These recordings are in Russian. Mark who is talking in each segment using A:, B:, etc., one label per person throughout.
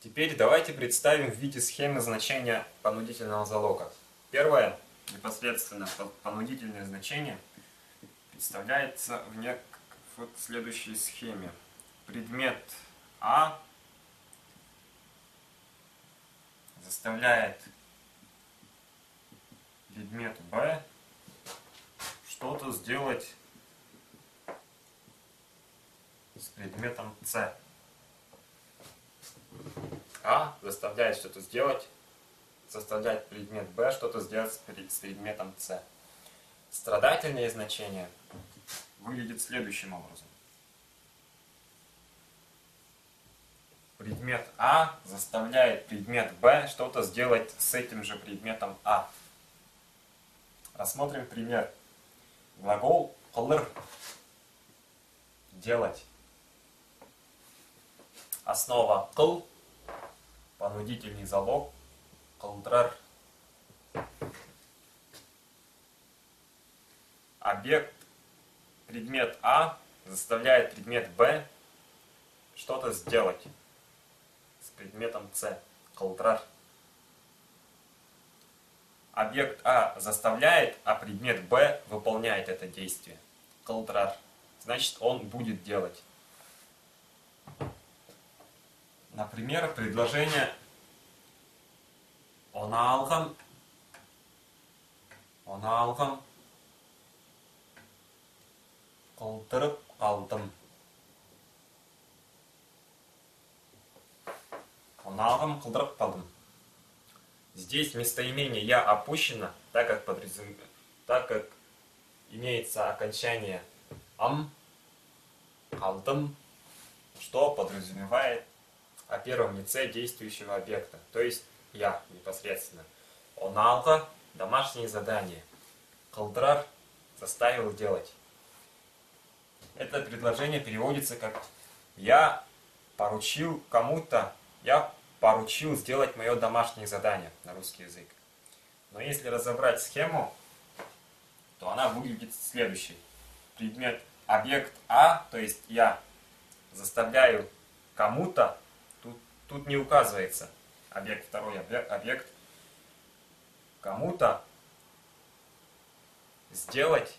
A: Теперь давайте представим в виде схемы значения понудительного залога. Первое, непосредственно понудительное значение, представляется в следующей схеме. Предмет А заставляет предмет Б что-то сделать с предметом С. А заставляет что-то сделать, заставляет предмет Б что-то сделать с предметом С. Страдательное значение выглядит следующим образом. Предмет А заставляет предмет Б что-то сделать с этим же предметом А. Рассмотрим пример. Глагол «кылыр» – делать. Основа «кыл» – понудительный залог «кылдырар». Объект предмет А заставляет предмет Б что-то сделать с предметом С «кылдырар». Объект А заставляет, а предмет Б выполняет это действие. «Кылдырар». Значит, он будет делать. Например, предложение «Оны алғам, қылдырып қалдым». «Оны алғам, қылдырып қалдым». Здесь местоимение «я» опущено, так как имеется окончание «ам», «қалдым», что подразумевает о первом лице действующего объекта, то есть «я» непосредственно. «Оны алға» – домашнее задание. «Кылдырар» – заставил делать. Это предложение переводится как «я поручил кому-то», «я поручил сделать мое домашнее задание» на русский язык. Но если разобрать схему, то она выглядит следующей. Предмет объект А, то есть я заставляю кому-то, тут не указывается объект второй, объект кому-то сделать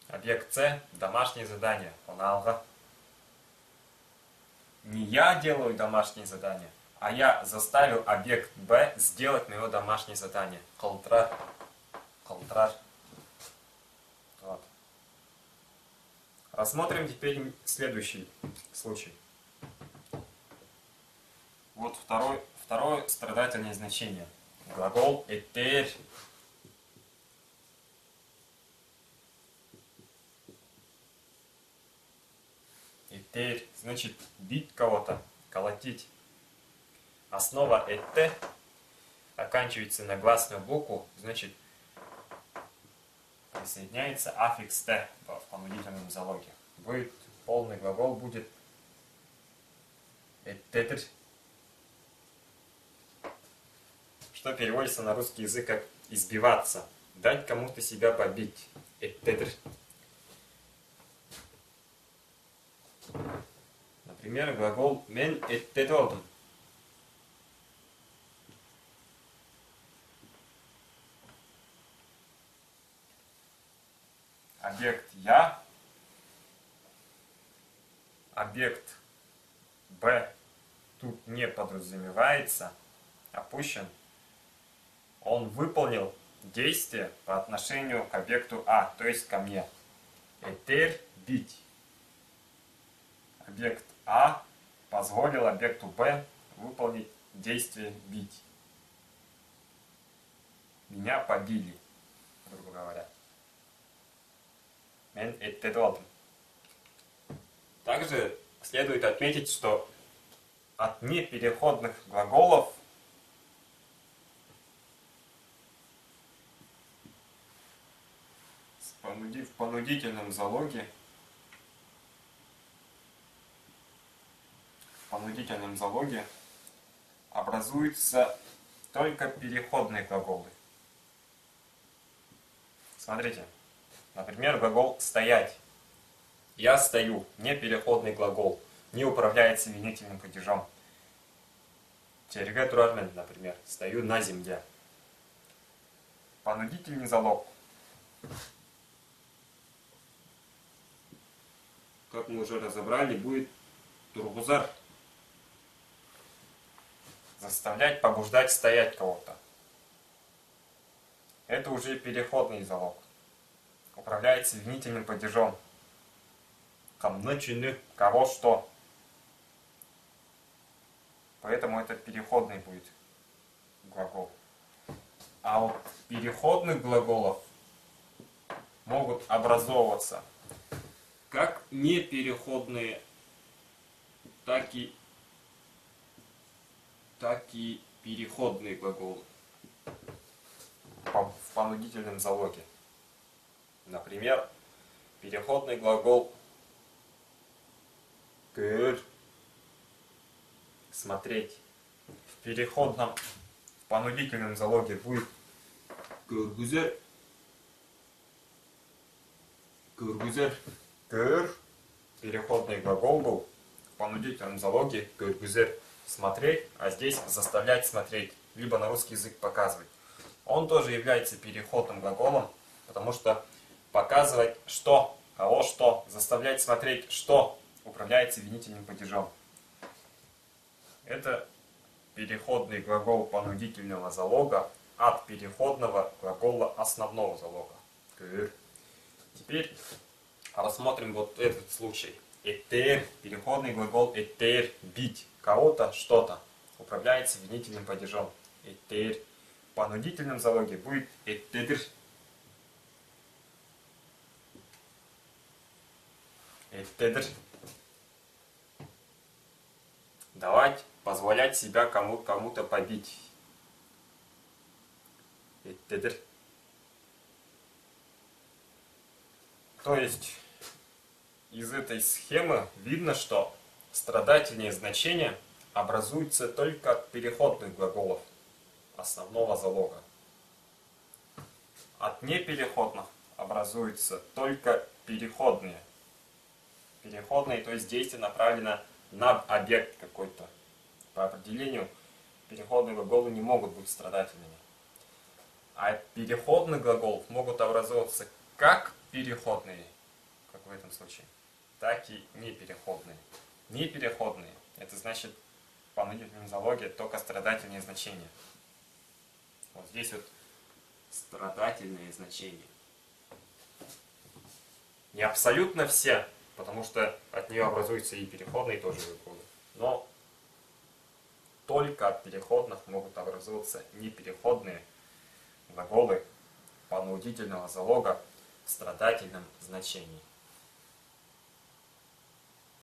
A: объект С домашнее задание. «Оны алға». Не я делаю домашнее задание, а я заставил объект Б сделать мое домашнее задание. «Кылдырар». «Кылдырар». Вот. Рассмотрим теперь следующий случай. Вот второе страдательное значение. Глагол «этер». «Этер» значит бить кого-то, колотить. Основа «эте» оканчивается на гласную букву, значит присоединяется аффикс «т» в понудительном залоге. Будет полный глагол, будет «этетер», что переводится на русский язык как «избиваться», «дать кому-то себя побить». «Этетер». Например, глагол «мен этет олдым». Объект «я», объект «б» тут не подразумевается, опущен. Он выполнил действие по отношению к объекту А, то есть ко мне. «Этер» – бить. Объект А позволил объекту Б выполнить действие бить. Меня побили, грубо говоря. Также следует отметить, что от непереходных глаголов в понудительном залоге образуются только переходные глаголы. Смотрите, например, глагол «стоять». Я стою, непереходный глагол, не управляется винительным падежом. Жерге турармен, например, стою на земле. Понудительный залог. Как мы уже разобрали, будет тургузар. Заставлять, побуждать стоять кого-то. Это уже переходный залог. Управляется винительным падежом. Камны, чины, кого что. Поэтому это переходный будет глагол. А у переходных глаголов могут образовываться как непереходные, так и переходные глаголы в понудительном залоге. Например, переходный глагол «гөр» — смотреть. В переходном, в понудительном залоге будет «гөргүзер». «Гөргүзер». «Гөр» — переходный глагол был. В понудительном залоге «гөргүзер» — смотреть, а здесь заставлять смотреть, либо на русский язык показывать. Он тоже является переходным глаголом, потому что показывать что, кого что, заставлять смотреть что, управляется винительным падежом. Это переходный глагол понудительного залога от переходного глагола основного залога. Теперь рассмотрим вот этот случай. Этер, переходный глагол этер, бить кого-то, что-то, управляется винительным падежом. Этер. В понудительном залоге будет этедр. Этедр. Давать, позволять себя кому-то побить. Этедр. То есть из этой схемы видно, что страдательные значения образуются только от переходных глаголов основного залога. От непереходных образуются только переходные. Переходные, то есть действие направлено на объект какой-то. По определению переходные глаголы не могут быть страдательными. А от переходных глаголов могут образовываться как переходные, как в этом случае, так и непереходные. Непереходные — это значит в понудительном залоге только страдательные значения. Вот здесь вот страдательные значения. Не абсолютно все, потому что от нее образуются и переходные тоже глаголы. Но только от переходных могут образовываться непереходные глаголы понудительного залога в страдательном значении.